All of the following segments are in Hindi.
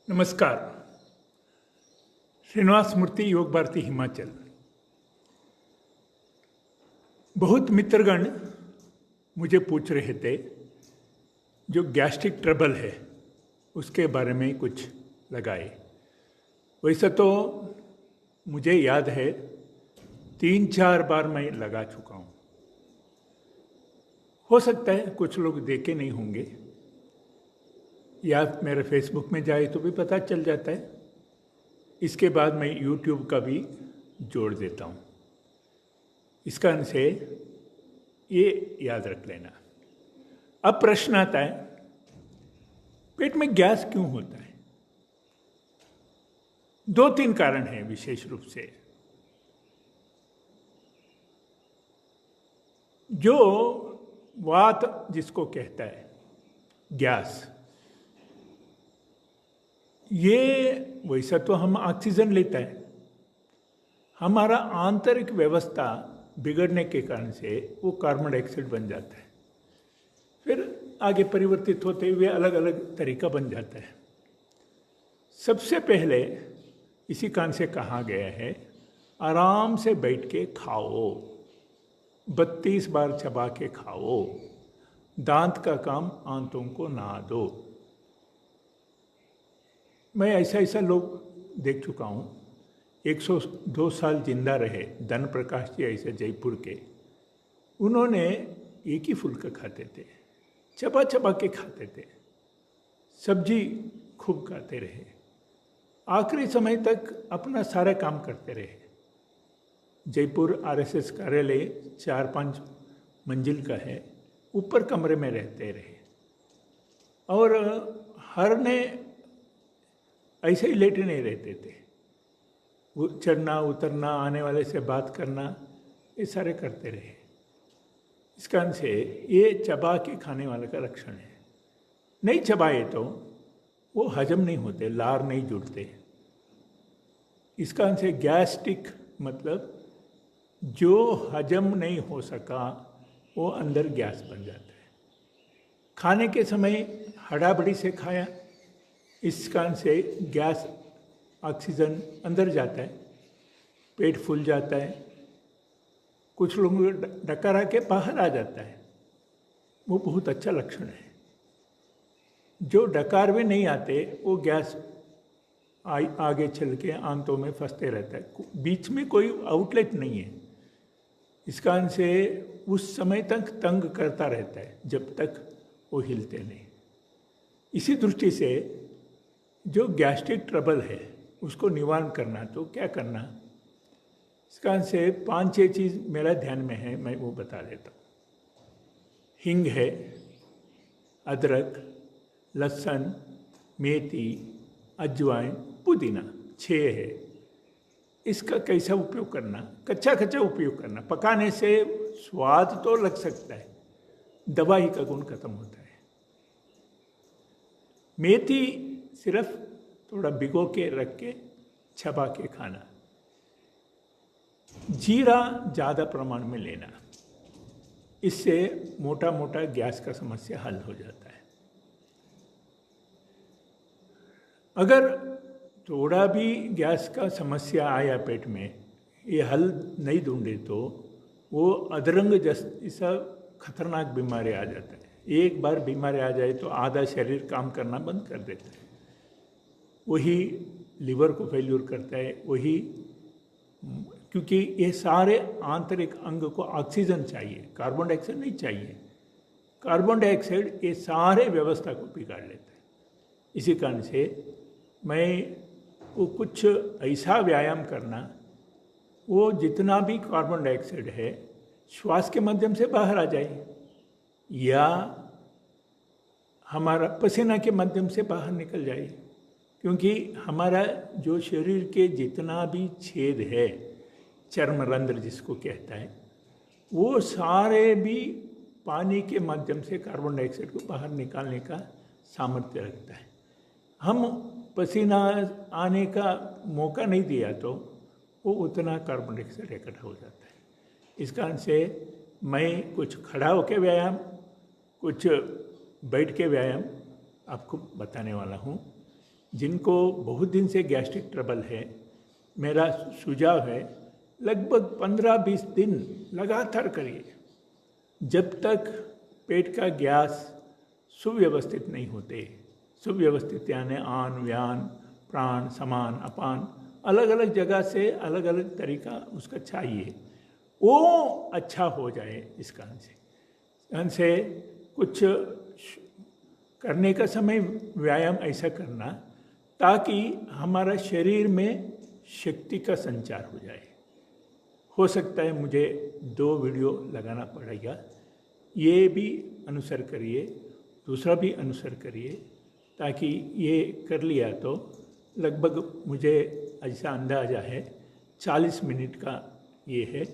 नमस्कार। श्रीनिवास मूर्ति, योग भारती, हिमाचल। बहुत मित्रगण मुझे पूछ रहे थे जो गैस्ट्रिक ट्रबल है उसके बारे में कुछ लगाए। वैसे तो मुझे याद है 3-4 बार मैं लगा चुका हूँ। हो सकता है कुछ लोग देखे नहीं होंगे या मेरे फेसबुक में जाए तो भी पता चल जाता है। इसके बाद मैं यूट्यूब का भी जोड़ देता हूँ। इस कारण से ये याद रख लेना। अब प्रश्न आता है, पेट में गैस क्यों होता है? 2-3 कारण हैं विशेष रूप से। जो वात जिसको कहता है गैस, ये वैसा तो हम ऑक्सीजन लेता है, हमारा आंतरिक व्यवस्था बिगड़ने के कारण से वो कार्बन डाइऑक्साइड बन जाता है। फिर आगे परिवर्तित होते हुए अलग अलग तरीका बन जाता है। सबसे पहले इसी कारण से कहा गया है, आराम से बैठ के खाओ, 32 बार चबा के खाओ, दांत का काम आंतों को ना दो। मैं ऐसा लोग देख चुका हूँ। 102 साल जिंदा रहे धन प्रकाश जी ऐसे जयपुर के, उन्होंने एक ही फुल्का खाते थे, चबा चबा के खाते थे, सब्जी खूब खाते रहे, आखिरी समय तक अपना सारा काम करते रहे। जयपुर आरएसएस कार्यालय 4-5 मंजिल का है, ऊपर कमरे में रहते रहे और हर ने ऐसे ही लेटे नहीं रहते थे। वो चढ़ना उतरना, आने वाले से बात करना, ये सारे करते रहे। इस कारण से ये चबा के खाने वाले का लक्षण है। नहीं चबाए तो वो हजम नहीं होते, लार नहीं जुड़ते। इस कारण से गैस्ट्रिक मतलब जो हजम नहीं हो सका वो अंदर गैस बन जाता है। खाने के समय हड़ाबड़ी से खाया, इस कारण से गैस, ऑक्सीजन अंदर जाता है, पेट फूल जाता है, कुछ लोगों को डकार आके बाहर आ जाता है। वो बहुत अच्छा लक्षण है। जो डकार भी नहीं आते वो गैस आगे चल के आंतों में फंसते रहता है, बीच में कोई आउटलेट नहीं है। इस कारण से उस समय तक तंग करता रहता है जब तक वो हिलते नहीं। इसी दृष्टि से जो गैस्ट्रिक ट्रबल है उसको निवारण करना, तो क्या करना, इस कारण से 5-6 चीज़ मेरा ध्यान में है, मैं वो बता देता हूँ। हींग है, अदरक, लहसुन, मेथी, अजवाइन, पुदीना, 6 है। इसका कैसा उपयोग करना? कच्चा उपयोग करना। पकाने से स्वाद तो लग सकता है, दवाई का गुण खत्म होता है। मेथी सिर्फ थोड़ा भिगो के रख के चबा के खाना। जीरा ज़्यादा प्रमाण में लेना, इससे मोटा मोटा गैस का समस्या हल हो जाता है। अगर थोड़ा भी गैस का समस्या आया पेट में, ये हल नहीं ढूंढे तो वो अधरंग जैसा खतरनाक बीमारी आ जाता है। एक बार बीमारी आ जाए तो आधा शरीर काम करना बंद कर देता है। वही लिवर को फेल्यूर करता है, वही, क्योंकि ये सारे आंतरिक अंग को ऑक्सीजन चाहिए, कार्बन डाइऑक्साइड नहीं चाहिए। कार्बन डाइऑक्साइड ये सारे व्यवस्था को बिगाड़ लेता है। इसी कारण से मैं वो कुछ ऐसा व्यायाम करना, वो जितना भी कार्बन डाइऑक्साइड है श्वास के माध्यम से बाहर आ जाए या हमारा पसीना के माध्यम से बाहर निकल जाए। क्योंकि हमारा जो शरीर के जितना भी छेद है, चर्म रंध्र जिसको कहता है, वो सारे भी पानी के माध्यम से कार्बन डाइऑक्साइड को बाहर निकालने का सामर्थ्य रखता है। हम पसीना आने का मौका नहीं दिया तो वो उतना कार्बन डाइऑक्साइड इकट्ठा हो जाता है। इस कारण से मैं कुछ खड़ा होकर व्यायाम, कुछ बैठ के व्यायाम आपको बताने वाला हूँ। जिनको बहुत दिन से गैस्ट्रिक ट्रबल है, मेरा सुझाव है लगभग 15-20 दिन लगातार करिए, जब तक पेट का गैस सुव्यवस्थित नहीं होते। सुव्यवस्थित यानी आन व्यान प्राण समान अपान, अलग अलग जगह से अलग अलग तरीका उसका चाहिए, वो अच्छा हो जाए। इस कारण से कुछ करने का समय व्यायाम ऐसा करना ताकि हमारा शरीर में शक्ति का संचार हो जाए। हो सकता है मुझे 2 वीडियो लगाना पड़ेगा, ये भी अनुसर करिए, दूसरा भी अनुसर करिए, ताकि ये कर लिया तो लगभग मुझे ऐसा अंदाजा है 40 मिनट का ये है,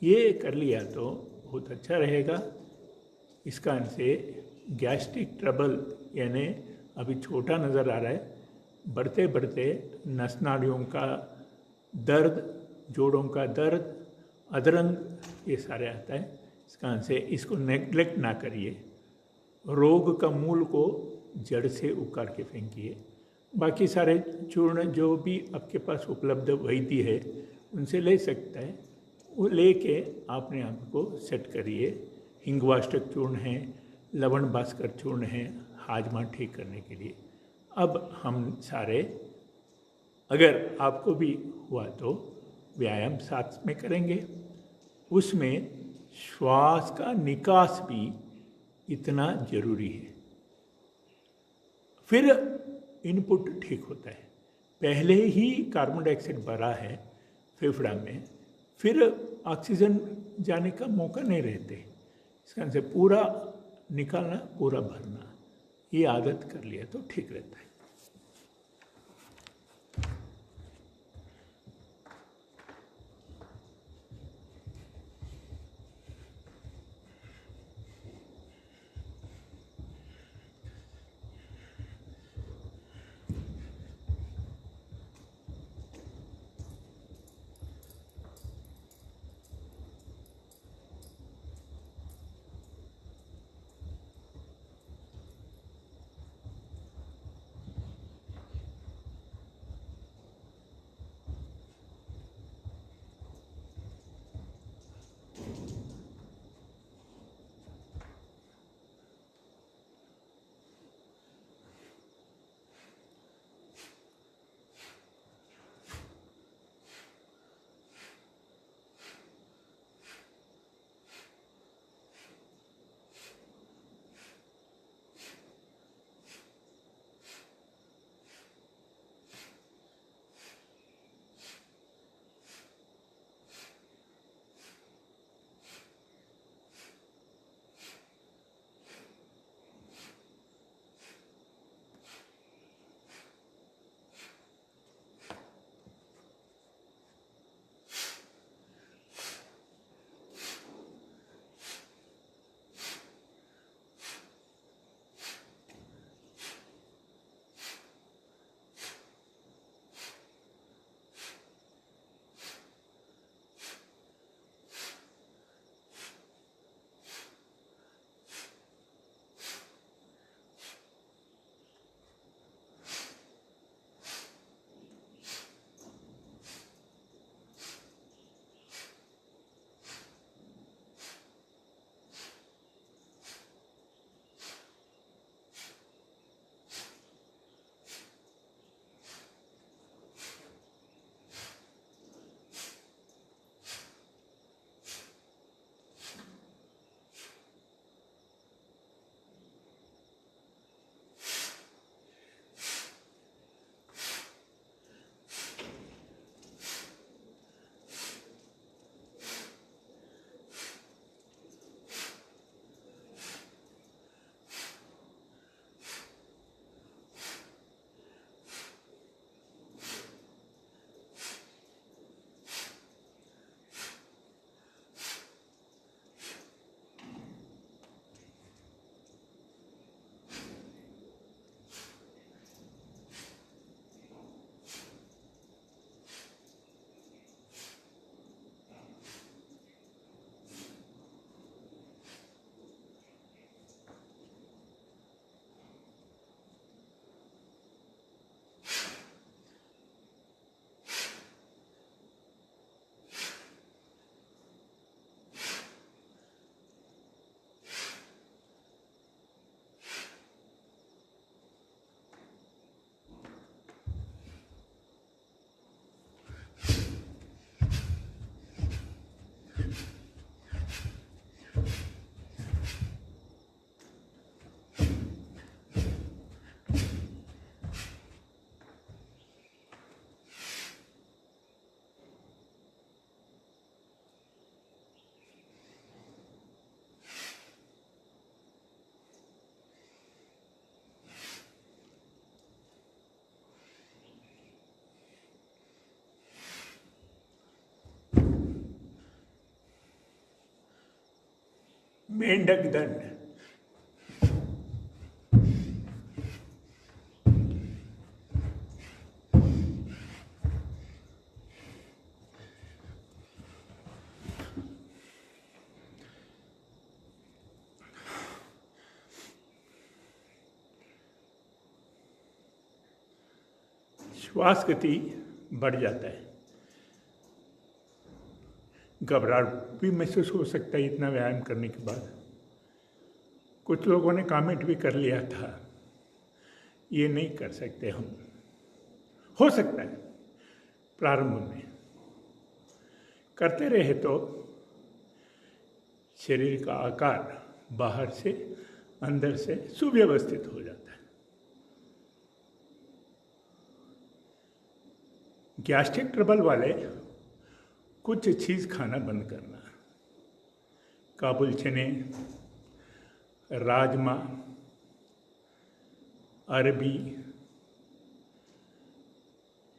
ये कर लिया तो बहुत अच्छा रहेगा। इस कारण से गैस्ट्रिक ट्रबल यानी अभी छोटा नज़र आ रहा है, बढ़ते बढ़ते नस नाड़ियों का दर्द, जोड़ों का दर्द, अधरंग, ये सारे आता है। इस कारण से इसको नेग्लेक्ट ना करिए। रोग का मूल को जड़ से उखाड़ के फेंकिए। बाकी सारे चूर्ण जो भी आपके पास उपलब्ध वैद्य है उनसे ले सकता है, वो लेके अपने आप को सेट करिए। हिंगवाष्टक चूर्ण है, लवण भास्कर चूर्ण है हाजमा ठीक करने के लिए। अब हम सारे, अगर आपको भी हुआ तो व्यायाम साथ में करेंगे, उसमें श्वास का निकास भी इतना जरूरी है। फिर इनपुट ठीक होता है। पहले ही कार्बन डाइऑक्साइड भरा है फेफड़ा में, फिर ऑक्सीजन जाने का मौका नहीं रहते। इस कारण से पूरा निकालना, पूरा भरना, ये आदत कर लिया तो ठीक रहता है। मेंढक दंड। श्वास गति बढ़ जाता है, घबराहट भी महसूस हो सकता है इतना व्यायाम करने के बाद। कुछ लोगों ने कमेंट भी कर लिया था, ये नहीं कर सकते हम। हो सकता है प्रारंभ में करते रहे तो शरीर का आकार बाहर से अंदर से सुव्यवस्थित हो जाता है। गैस्ट्रिक ट्रबल वाले कुछ चीज़ खाना बंद करना, काबुल चने, राजमा, अरबी,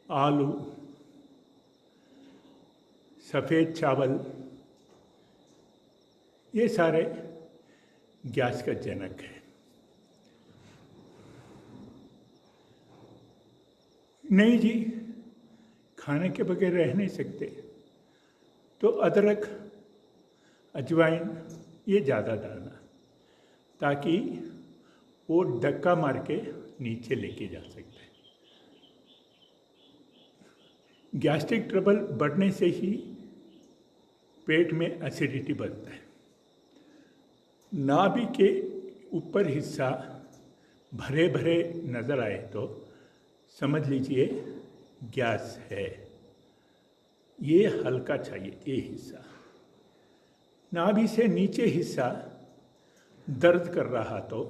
आलू, सफ़ेद चावल, ये सारे गैस का जनक है। नहीं जी, खाने के बगैर रह नहीं सकते, तो अदरक, अजवाइन ये ज़्यादा डालना ताकि वो धक्का मार के नीचे लेके जा सकते हैं। गैस्ट्रिक ट्रबल बढ़ने से ही पेट में एसिडिटी बढ़ता है। नाभि के ऊपर हिस्सा भरे भरे नज़र आए तो समझ लीजिए गैस है। ये हल्का चाहिए, ये हिस्सा। नाभि से नीचे हिस्सा दर्द कर रहा तो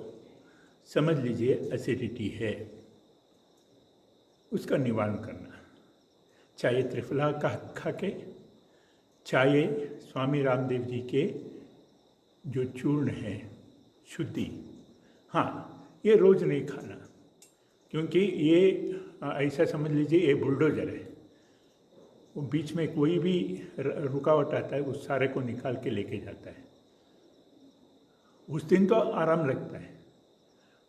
समझ लीजिए एसिडिटी है। उसका निवारण करना, चाहे त्रिफला का खा के, चाहे स्वामी रामदेव जी के जो चूर्ण है शुद्धि, हाँ ये रोज़ नहीं खाना, क्योंकि ये ऐसा समझ लीजिए ये बुलडोजर है। वो बीच में कोई भी रुकावट आता है उस सारे को निकाल के लेके जाता है। उस दिन तो आराम लगता है,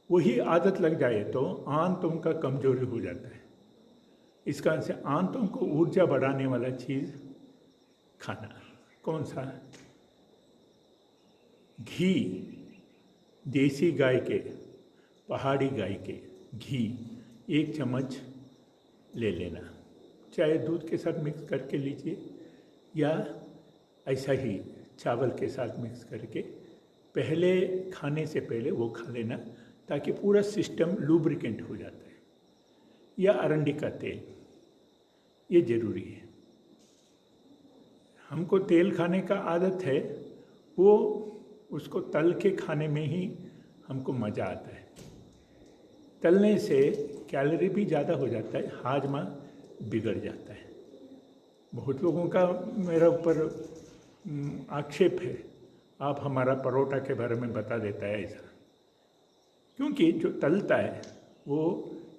वही आदत लग जाए तो आंतों का कमजोरी हो जाता है। इस कारण से आंतों को ऊर्जा बढ़ाने वाला चीज़ खाना। कौन सा? घी, देसी गाय के, पहाड़ी गाय के घी 1 चम्मच ले लेना, चाहे दूध के साथ मिक्स करके लीजिए या ऐसा ही चावल के साथ मिक्स करके पहले खाने से पहले वो खा लेना, ताकि पूरा सिस्टम लुब्रिकेंट हो जाता है। या अरंडी का तेल, ये ज़रूरी है। हमको तेल खाने का आदत है, वो उसको तल के खाने में ही हमको मज़ा आता है। तलने से कैलोरी भी ज़्यादा हो जाता है, हाजमा बिगड़ जाता है। बहुत लोगों का मेरा ऊपर आक्षेप है, आप हमारा परोठा के बारे में बता देता है ऐसा, क्योंकि जो तलता है वो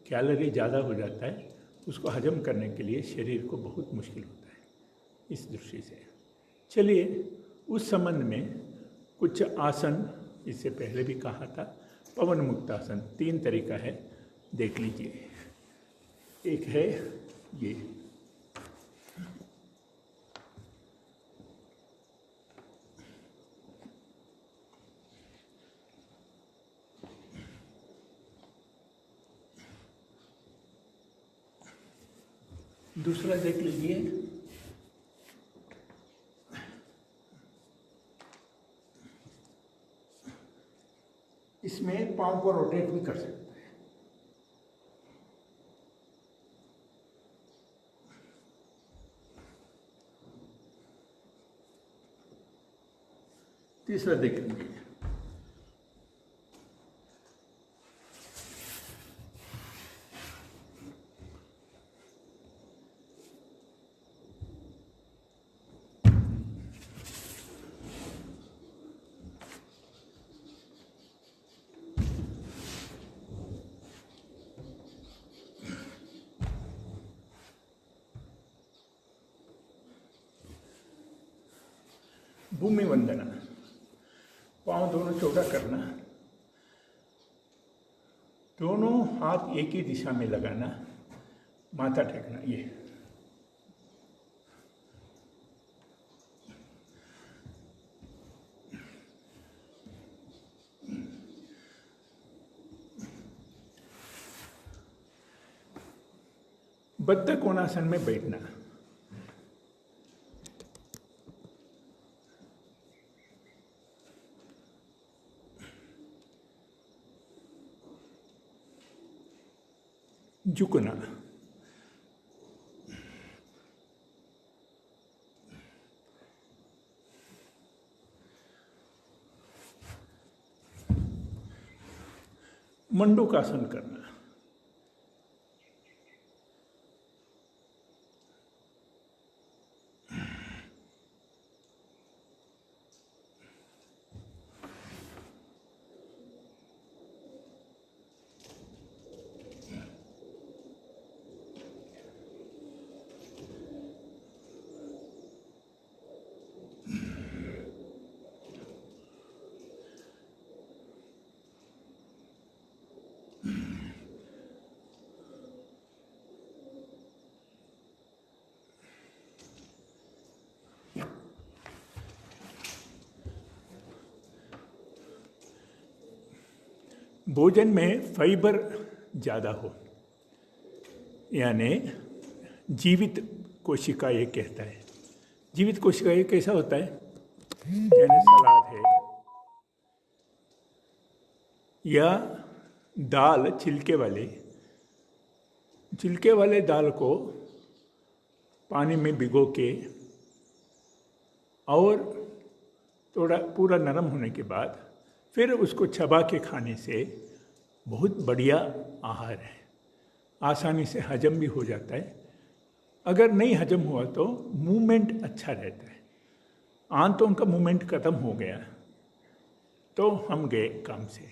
कैलोरी ज़्यादा हो जाता है, उसको हजम करने के लिए शरीर को बहुत मुश्किल होता है। इस दृष्टि से चलिए उस संबंध में कुछ आसन, इससे पहले भी कहा था, पवन मुक्त आसन 3 तरीका है, देख लीजिए। एक है ये, दूसरा देख लीजिए, इसमें पाँव को रोटेट भी कर सकते हैं। तीसरा देख लीजिए, भूमि वंदना। पाँव दोनों चौड़ा करना, दोनों हाथ एक ही दिशा में लगाना, माथा टेकना। ये बद्ध कोणासन में बैठना। झुकना। मंडूकासन करना। भोजन में फाइबर ज़्यादा हो, यानी जीवित कोशिका ये कहता है। जीवित कोशिका ये कैसा होता है, यानी सलाद है या दाल, छिलके वाले दाल को पानी में भिगो के और थोड़ा पूरा नरम होने के बाद फिर उसको चबा के खाने से बहुत बढ़िया आहार है, आसानी से हजम भी हो जाता है। अगर नहीं हजम हुआ तो मूवमेंट अच्छा रहता है। आंतों का मूवमेंट खत्म हो गया तो हम गए काम से।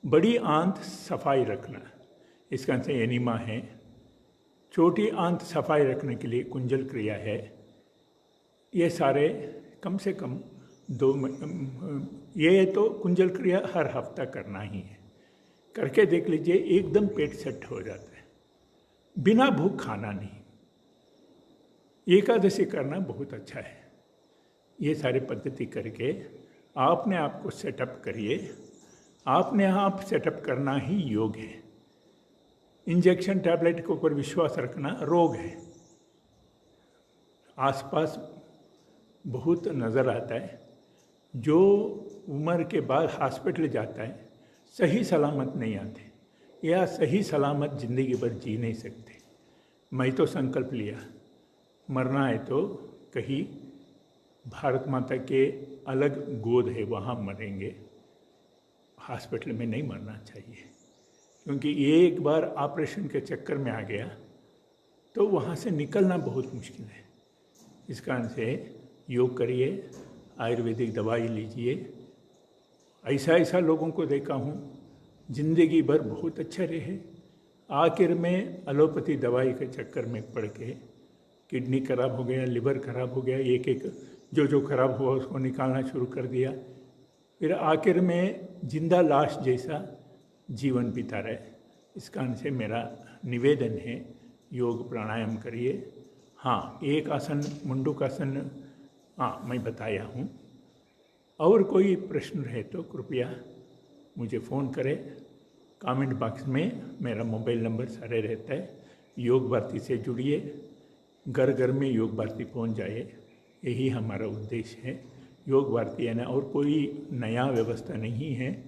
बड़ी आंत सफाई रखना, इसका से एनीमा है। छोटी आंत सफाई रखने के लिए कुंजल क्रिया है। ये सारे कम से कम ये तो कुंजल क्रिया हर हफ्ता करना ही है। करके देख लीजिए, एकदम पेट सेट हो जाता है। बिना भूख खाना नहीं। एकादशी करना बहुत अच्छा है। ये सारे पद्धति करके आपने आप को सेटअप करिए। आपने आप सेटअप करना ही योग है। इंजेक्शन टैबलेट के ऊपर विश्वास रखना रोग है। आसपास बहुत नज़र आता है, जो उम्र के बाद हॉस्पिटल जाता है सही सलामत नहीं आते या सही सलामत ज़िंदगी भर जी नहीं सकते। मैं तो संकल्प लिया, मरना है तो कहीं भारत माता के अलग गोद है वहाँ मरेंगे, हॉस्पिटल में नहीं मरना चाहिए। क्योंकि ये एक बार ऑपरेशन के चक्कर में आ गया तो वहाँ से निकलना बहुत मुश्किल है। इस कारण से योग करिए, आयुर्वेदिक दवाई लीजिए। ऐसा लोगों को देखा हूँ जिंदगी भर बहुत अच्छा रहे, आखिर में एलोपैथी दवाई के चक्कर में पड़ के किडनी खराब हो गया, लिवर खराब हो गया, एक जो खराब हुआ उसको निकालना शुरू कर दिया, फिर आखिर में जिंदा लाश जैसा जीवन बिता रहे। इस कारण से मेरा निवेदन है, योग प्राणायाम करिए। हाँ, एक आसन मुंडूकासन मैं बताया हूँ। और कोई प्रश्न रहे तो कृपया मुझे फ़ोन करें। कमेंट बॉक्स में मेरा मोबाइल नंबर सारे रहता है। योग भारती से जुड़िए, घर घर में योग भारती पहुँच जाए, यही हमारा उद्देश्य है। योग भारती है ना, और कोई नया व्यवस्था नहीं है।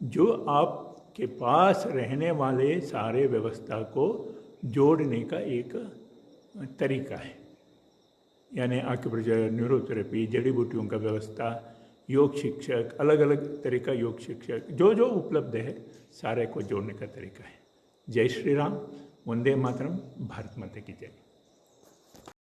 जो आपके पास रहने वाले सारे व्यवस्था को जोड़ने का एक तरीका है, यानी आक्यूप्रेशर, न्यूरोथेरेपी, जड़ी बूटियों का व्यवस्था, योग शिक्षक, अलग अलग तरह का योग शिक्षक जो उपलब्ध है, सारे को जोड़ने का तरीका है। जय श्री राम, वंदे मातरम, भारत माता की जय।